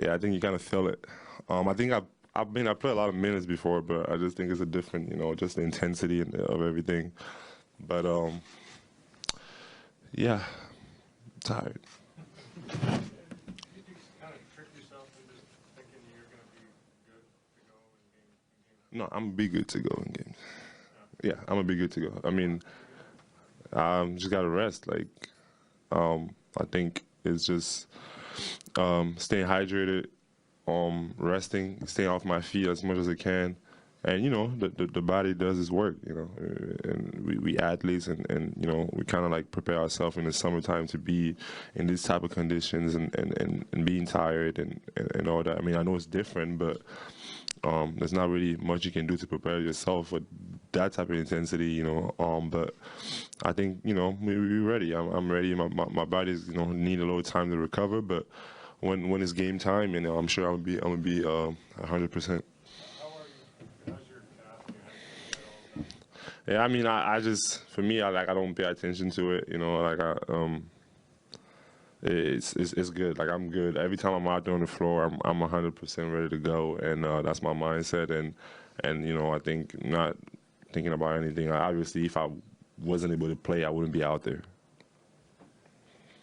Yeah, I think you kind of feel it. I think I played a lot of minutes before, but I just think it's a different, just the intensity of everything. But yeah, tired. You kind of trick yourself into thinking you're going to be good to go in game. No, I'm gonna be good to go in games. Yeah. Yeah, I'm gonna be good to go. I mean, just gotta rest. Like, I think it's just staying hydrated, resting, staying off my feet as much as I can. And the body does its work, and we athletes, and we kind of like prepare ourselves in the summertime to be in these type of conditions, and being tired, and all that. I mean, I know it's different, but there's not really much you can do to prepare yourself for that type of intensity, but I think we're ready. I'm ready. My body's need a little time to recover, but when it's game time, I'm sure I'm gonna be 100%. How are you? How's your calf? You had to get that all done. Yeah, I mean, I just, for me, I don't pay attention to it. It's good. Like, I'm good. Every time I'm out there on the floor, I'm 100% ready to go, and that's my mindset. And I think not thinking about anything. Obviously, if I wasn't able to play, I wouldn't be out there.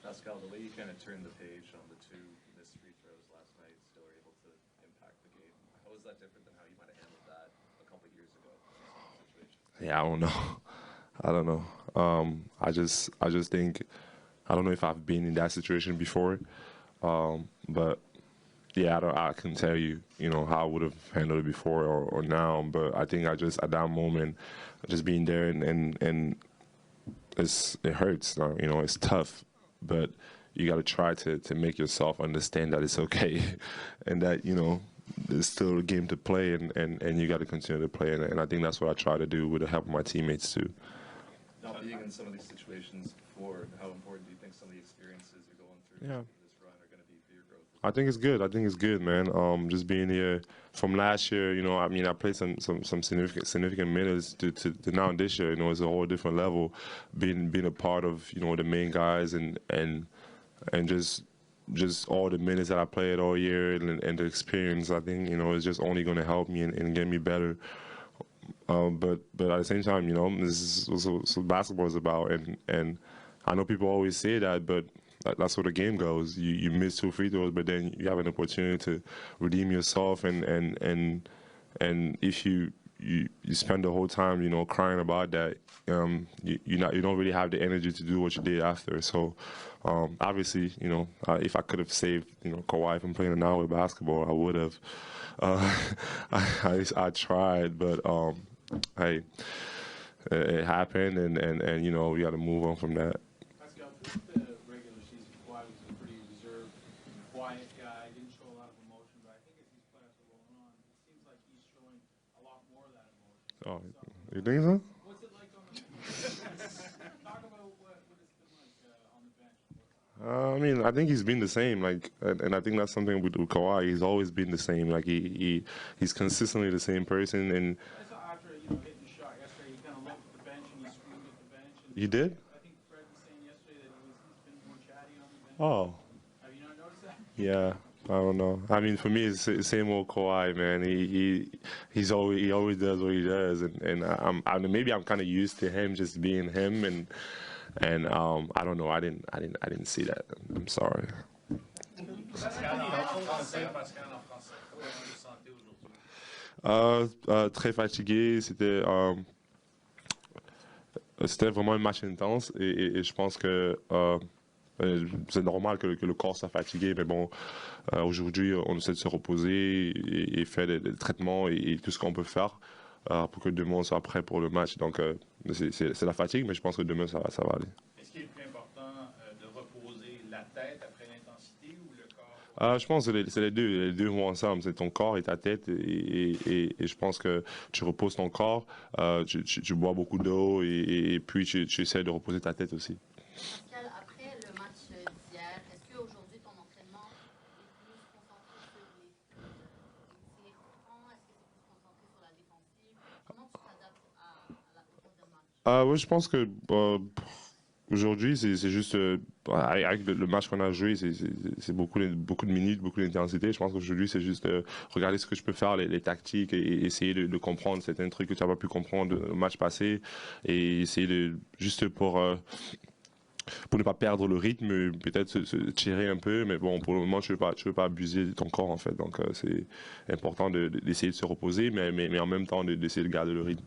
Pascal, the way you kind of turned the page on the two missed free throws last night, still were able to impact the game. How was that different than how you might have handled that a couple of years ago in a similar situation? Yeah, I don't know. I don't know. I just think I don't know if I've been in that situation before, but yeah, I can tell you, how I would have handled it before or now. But I think I just at that moment, just being there and it hurts. It's tough, but you got to try to make yourself understand that it's okay, and that there's still a game to play, and you got to continue to play. And I think that's what I try to do with the help of my teammates too. Not being in some of these situations before, how important do you think some of the experiences you're going through Yeah. this run are going to be for your growth? I think it's good. I think it's good, man. Just being here from last year, I mean, I played some significant minutes to now this year. It's a whole different level. Being a part of the main guys, and just all the minutes that I played all year, and the experience. I think is just only going to help me and get me better. But at the same time, this is what basketball is about, and I know people always say that, but that's where the game goes. You miss two free throws, but then you have an opportunity to redeem yourself, and if you spend the whole time crying about that, you don't really have the energy to do what you did after. So obviously, if I could have saved Kawhi from playing an hour of basketball, I would have. I tried, but hey, it happened, and we got to move on from that. Pascal, throughout the regular season, Kawhi was a pretty reserved, quiet guy, didn't show a lot of emotion, but I think as these playoffs are rolling on, it seems like he's showing a lot more of that emotion. Oh, you think so? What's it like on the bench? Talk about what it's been like on the bench. I mean, I think he's been the same. Like, and I think that's something with Kawhi. He's always been the same. Like, he's consistently the same person. And I saw after hitting the shot yesterday, he kind of looked at the bench and he screamed at the bench. And you did? I think Fred was saying yesterday that he's been more chatty on the bench. Oh, Have you not noticed that? yeah. I don't know. I mean, for me, it's the same old Kawhi, man. He always does what he does, and I mean, maybe I'm kind of used to him just being him, and I don't know. I didn't see that. I'm sorry. Pascal en français, Pascal en français. Comment vous vous sentez aujourd'hui? Très fatigué. C'était vraiment un match intense, et je pense que c'est normal que le corps soit fatigué, mais bon, aujourd'hui, on essaie de se reposer et faire des traitements et tout ce qu'on peut faire pour que demain on soit prêt pour le match. Donc, c'est la fatigue, mais je pense que demain ça va aller. Est-ce qu'il est plus important de reposer la tête après l'intensité ou le corps? Je pense que c'est les deux vont ensemble. C'est ton corps et ta tête, et je pense que tu reposes ton corps, tu bois beaucoup d'eau, et puis tu essaies de reposer ta tête aussi. Pascal, après le match d'hier, est-ce qu'aujourd'hui ton entraînement est plus concentré sur les tirs francs? Est-ce que c'est plus concentré sur la défensive? Comment tu t'adaptes au cours d'un match? Oui, je pense que Aujourd'hui, c'est juste avec le match qu'on a joué, c'est beaucoup de minutes, beaucoup d'intensité. Je pense qu'aujourd'hui, c'est juste regarder ce que je peux faire, les tactiques, et essayer de comprendre certains trucs que tu n'as pas pu comprendre au match passé, et essayer de juste pour ne pas perdre le rythme, peut-être se tirer un peu, mais bon, pour le moment, tu veux pas abuser de ton corps, en fait. Donc, c'est important d'essayer de se reposer, mais en même temps, d'essayer de garder le rythme.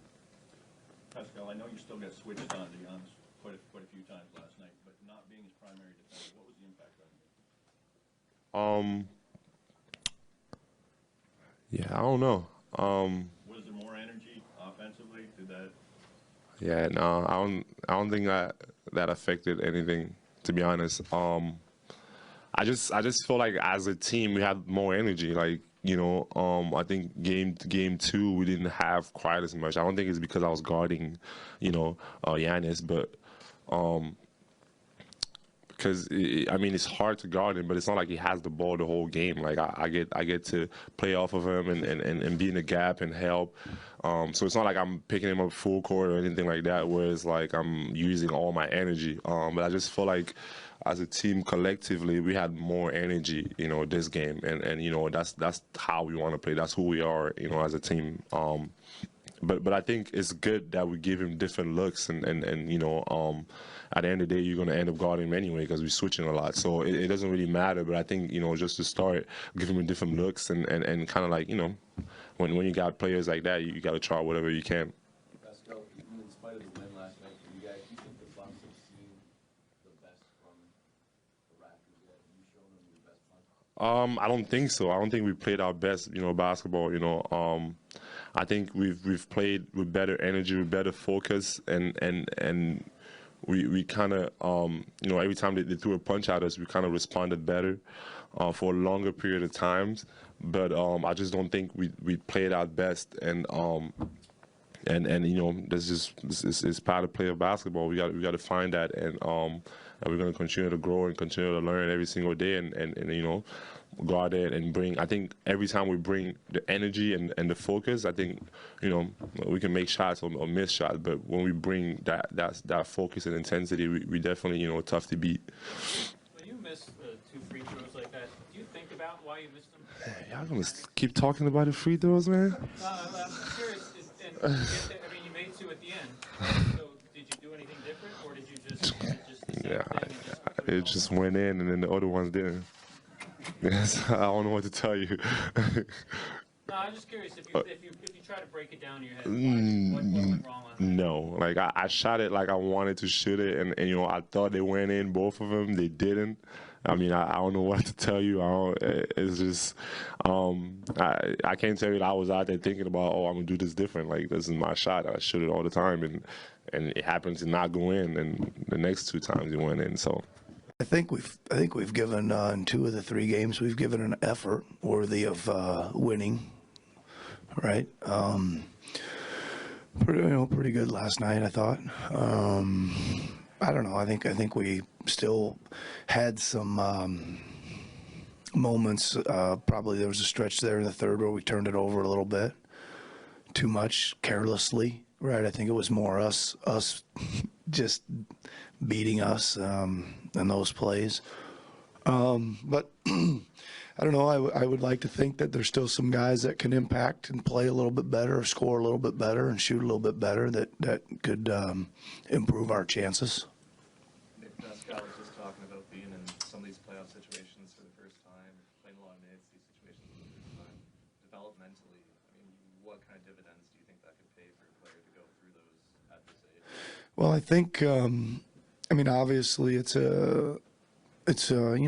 Pascal, I know you still got switched on, to be honest, quite a few times last night, but not being his primary defender, what was the impact on you? Yeah, I don't know. Was there more energy offensively? Did that? Yeah, no, I don't think that affected anything, to be honest. I just feel like as a team we had more energy. Like, you know, I think game two we didn't have quite as much. I don't think it's because I was guarding, you know, Giannis, but because I mean it's hard to guard him, but it's not like he has the ball the whole game. Like I get to play off of him and be in the gap and help. So it's not like I'm picking him up full court or anything like that, where it's like I'm using all my energy. But I just feel like as a team collectively we had more energy, you know, this game, and you know that's how we want to play. That's who we are, you know, as a team. But I think it's good that we give him different looks, and you know, at the end of the day, you're going to end up guarding him anyway because we're switching a lot. So it doesn't really matter. But I think, you know, just to start, give him different looks and kind of like, you know, when you got players like that, you got to try whatever you can. Pascal, in spite of the win last night for you guys, do you think the Bucks have seen the best from the Raptors yet? Have you shown them your best punch? I don't think so. I don't think we played our best, you know, basketball. You know, I think we've played with better energy, with better focus, and we kind of, you know, every time they threw a punch at us, we kind of responded better for a longer period of times. But I just don't think we played our best, and you know, it's part of play of basketball. We got to find that, and we're going to continue to grow and continue to learn every single day, and you know, go out there and bring. I think every time we bring the energy and the focus, I think, you know, we can make shots or miss shots. But when we bring that focus and intensity, we definitely, you know, tough to beat. When you miss 2 free throws like that, do you think about why you missed them? Y'all gonna keep talking about the free throws, man? I'm curious. I mean, you made 2 at the end. So did you do anything different, or did you just the same Yeah, thing? And it just went in, and then the other ones didn't. Yes, I don't know what to tell you. No, I'm just curious if you try to break it down in your head, what went wrong on that? No, like I shot it like I wanted to shoot it, and you know, I thought they went in, both of them. They didn't. I mean, I don't know what to tell you. It's just, I can't tell you that I was out there thinking about, oh, I'm gonna do this different. Like, this is my shot. I shoot it all the time, and it happens to not go in, and the next 2 times it went in. So. I think we've given in 2 of the 3 games we've given an effort worthy of winning, right? Pretty good last night, I thought. I don't know. I think we still had some moments. Probably there was a stretch there in the third where we turned it over a little bit too much carelessly, right? I think it was more us just beating us in those plays. But I don't know. I would like to think that there's still some guys that can impact and play a little bit better, or score a little bit better, and shoot a little bit better that could improve our chances. Pascal was just talking about being in some of these playoff situations for the first time, playing a lot of minutes, these situations for the first time. Developmentally, I mean, what kind of dividends do you think that could pay for a player to go through those at this age? Well, I think, I mean, obviously it's you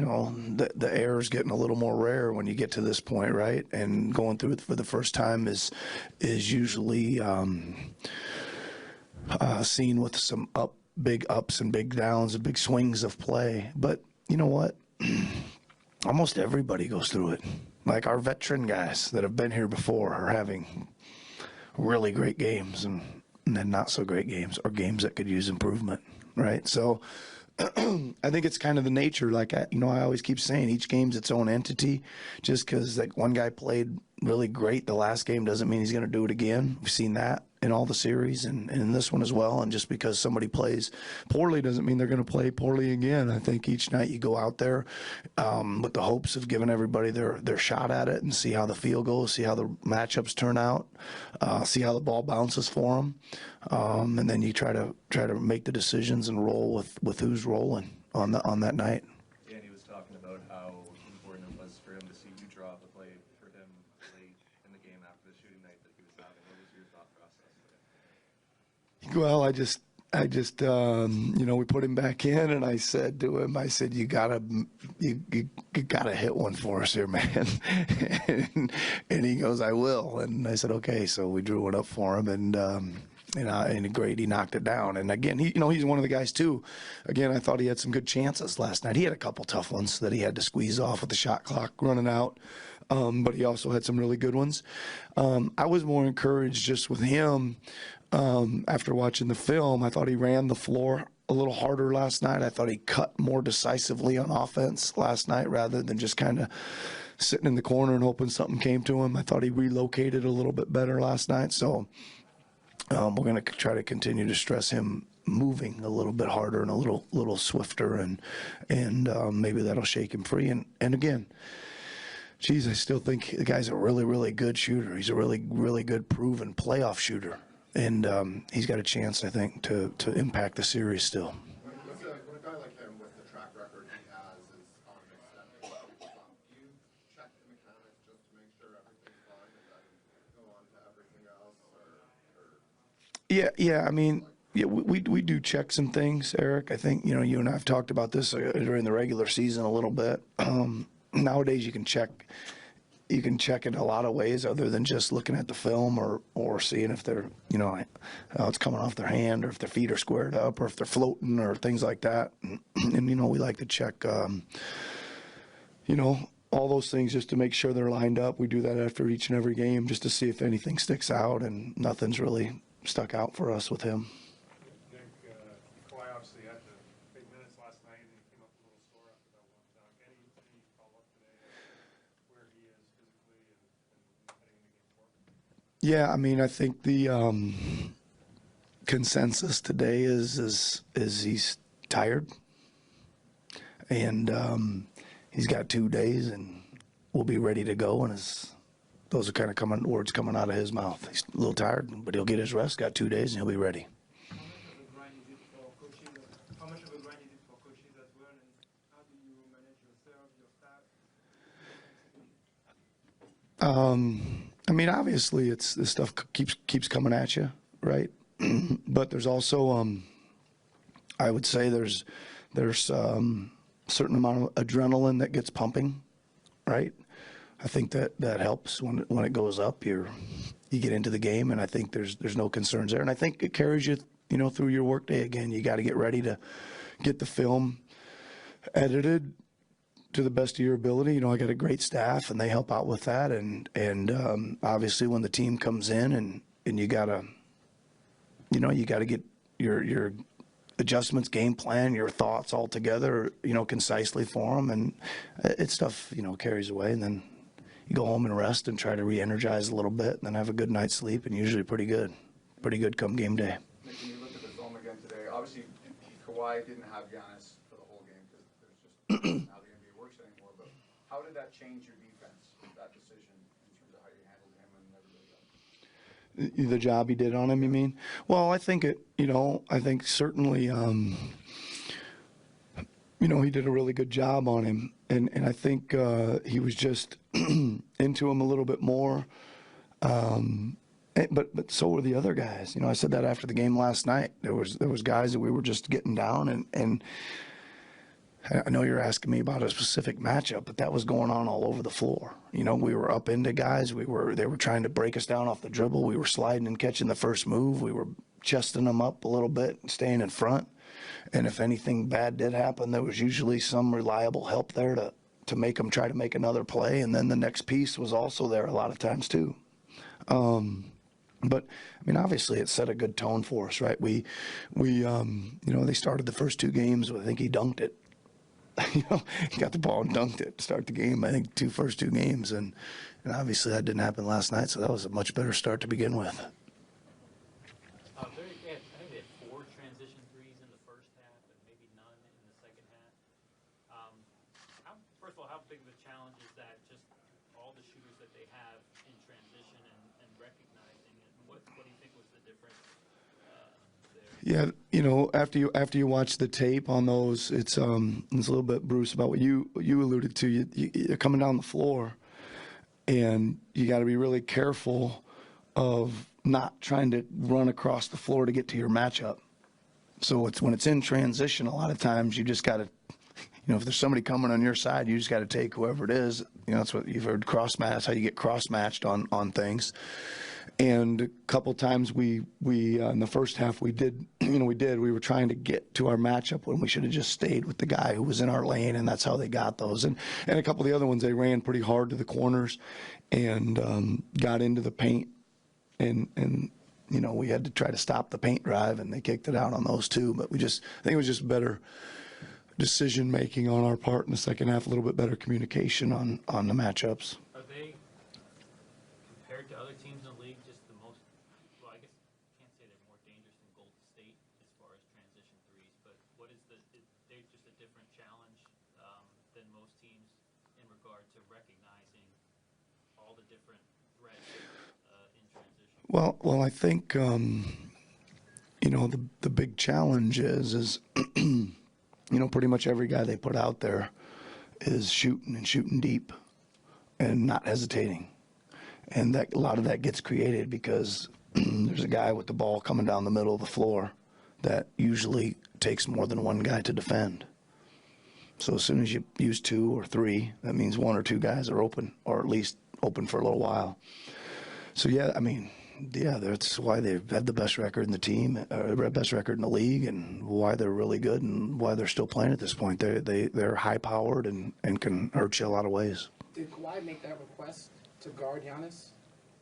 know, the air is getting a little more rare when you get to this point, right? And going through it for the first time is usually seen with some big ups and big downs and big swings of play. But you know what? Almost everybody goes through it. Like our veteran guys that have been here before are having really great games and then not so great games, or games that could use improvement, right? So I think it's kind of the nature. Like, I always keep saying each game's its own entity. Just because like one guy played really great the last game doesn't mean he's going to do it again. We've seen that in all the series and in this one as well. And just because somebody plays poorly doesn't mean they're going to play poorly again. I think each night you go out there with the hopes of giving everybody their shot at it and see how the field goes, see how the matchups turn out, see how the ball bounces for them, and then you try to make the decisions and roll with who's rolling on that night. Danny was talking about how important it was for him to see you draw up a play for him late in the game after the shooting night that he was having. What was your thought process there? Well, I just we put him back in, and I said to him, you gotta hit one for us here, man. and he goes, I will. And I said, okay. So we drew one up for him, and great, he knocked it down. And again, he's one of the guys too. Again, I thought he had some good chances last night. He had a couple tough ones that he had to squeeze off with the shot clock running out. But he also had some really good ones. I was more encouraged just with him after watching the film. I thought he ran the floor a little harder last night. I thought he cut more decisively on offense last night rather than just kind of sitting in the corner and hoping something came to him. I thought he relocated a little bit better last night. So we're going to try to continue to stress him moving a little bit harder and a little swifter, and maybe that'll shake him free. And again, geez, I still think the guy's a really, really good shooter. He's a really, really good proven playoff shooter. And he's got a chance, I think, to impact the series still. When a guy like him, with the track record he has, is on an extended do you check the mechanics just to make sure everything's fine and then go on to everything else? Yeah. I mean, yeah, we do check some things, Eric. I think, you and I have talked about this during the regular season a little bit. Nowadays, you can check in a lot of ways other than just looking at the film or seeing if they're, it's coming off their hand, or if their feet are squared up, or if they're floating, or things like that. And we like to check, all those things just to make sure they're lined up. We do that after each and every game just to see if anything sticks out, and nothing's really stuck out for us with him. Nick, Kawhi obviously had the big minutes last night, and he came up a little sore after that one dunk. Any follow-up today where he is physically and heading into game 4? Yeah, I mean, I think the consensus today is he's tired, and he's got 2 days, and we'll be ready to go. And those are kind of words coming out of his mouth. He's a little tired, but he'll get his rest. Got 2 days, and he'll be ready. How much of a grind you did for coaches as well, and how do you manage yourself, your staff? I mean, obviously, this stuff keeps coming at you, right? But there's also, I would say, there's certain amount of adrenaline that gets pumping, right? I think that helps when it goes up. You get into the game, and I think there's no concerns there. And I think it carries you, through your workday again. You got to get ready to get the film edited to the best of your ability. I got a great staff, and they help out with that. And obviously, when the team comes in, and you gotta get your adjustments, game plan, your thoughts all together, concisely for them, and it's stuff carries away, and then you go home and rest and try to re-energize a little bit, and then have a good night's sleep, and usually pretty good come game day. Nick, when you look at the film again today, obviously Kawhi didn't have Giannis for the whole game because there's just how the NBA works anymore. But how did that change your defense, that decision, in terms of how you handled him and everybody else? The job he did on him, you mean? Well, I think I think certainly, he did a really good job on him. And I think he was just into him a little bit more. But so were the other guys. I said that after the game last night. There was guys that we were just getting down, and I know you're asking me about a specific matchup, but that was going on all over the floor. We were up into guys. They were trying to break us down off the dribble. We were sliding and catching the first move. We were chesting them up a little bit and staying in front. And if anything bad did happen, there was usually some reliable help there to make them try to make another play. And then the next piece was also there a lot of times too. But I mean, obviously, it set a good tone for us, right? We they started the first 2 games. I think he dunked it. He got the ball and dunked it to start the game. I think first two games, and obviously that didn't happen last night. So that was a much better start to begin with. first of all, how big of a challenge is that, just all the shooters that they have in transition and recognizing it? What do you think was the difference there? Yeah, after you watch the tape on those, it's a little bit, Bruce, about what you alluded to. You're coming down the floor, and you got to be really careful of not trying to run across the floor to get to your matchup. So when it's in transition, a lot of times you just got to, if there's somebody coming on your side, you just got to take whoever it is. That's what you've heard, cross-match, how you get cross-matched on things. And a couple times we in the first half we were trying to get to our matchup when we should have just stayed with the guy who was in our lane, and that's how they got those. And a couple of the other ones, they ran pretty hard to the corners and got into the paint, and we had to try to stop the paint drive, and they kicked it out on those too. But I think it was just better decision making on our part in the second half, a little bit better communication on the matchups. Are they, compared to other teams in the league, just the most, well, I guess I can't say they're more dangerous than Golden State as far as transition threes, but they're just a different challenge than most teams in regard to recognizing all the different threats in transition? Well, I think the big challenge is pretty much every guy they put out there is shooting deep and not hesitating. And a lot of that gets created because there's a guy with the ball coming down the middle of the floor that usually takes more than one guy to defend. So as soon as you use two or three, that means one or two guys are open, or at least open for a little while. So that's why they've had the best record in the team, best record in the league, and why they're really good and why they're still playing at this point. They're high powered and can hurt you a lot of ways. Did Kawhi make that request to guard Giannis,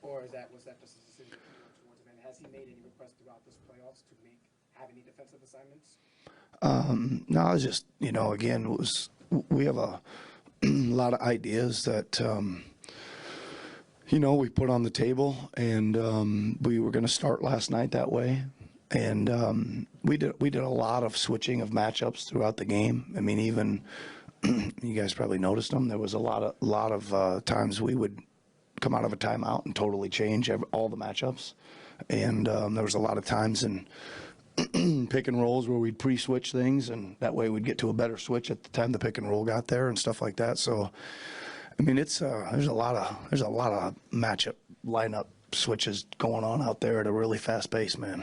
or was that just a decision towards him? And has he made any requests throughout this playoffs to have any defensive assignments? No, it's just again, we have a lot of ideas that. We put on the table, and we were going to start last night that way, and we did a lot of switching of matchups throughout the game. I mean, even you guys probably noticed them. There was a lot of times we would come out of a timeout and totally change all the matchups, and there was a lot of times in pick and rolls where we'd pre-switch things, and that way we'd get to a better switch at the time the pick and roll got there and stuff like that. So. I mean, there's a lot of matchup lineup switches going on out there at a really fast pace, man.